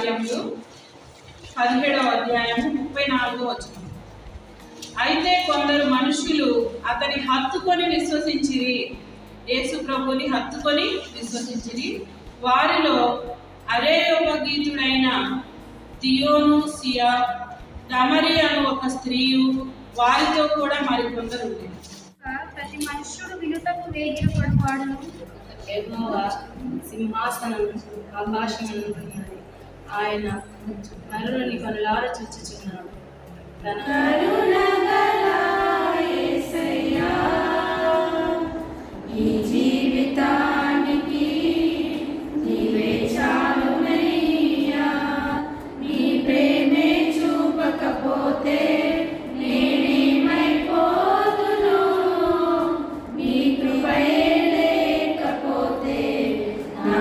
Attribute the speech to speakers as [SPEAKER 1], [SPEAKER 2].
[SPEAKER 1] కార్యములు 17వ అధ్యాయము 34వ వచనం. అయితే కొందరు మనుషులు అతని హత్తుకొని విశ్వసించిరి, యేసు ప్రభుని హత్తుకొని విశ్వసించిరి. వారిలో అరేయోపగీతుడైన దియోనుసియా, దమరి అను ఒక స్త్రీయు, వారితో కూడా మరికొందరు ఉండేది.
[SPEAKER 2] ప్రతి మనుష్యుడు వినుటకు వేగిర పడువాడును.
[SPEAKER 3] యెహోవా సింహాసనం ఆకాశమందున్నది, ఆయన నరుని కనులార చూచుచున్నాడు. తన
[SPEAKER 4] జీవితానికి నీవే చాలునయ్యా, నీ ప్రేమే చూపకపోతే నేనేమైపోదును, నీ కృపయే లేకపోతే నా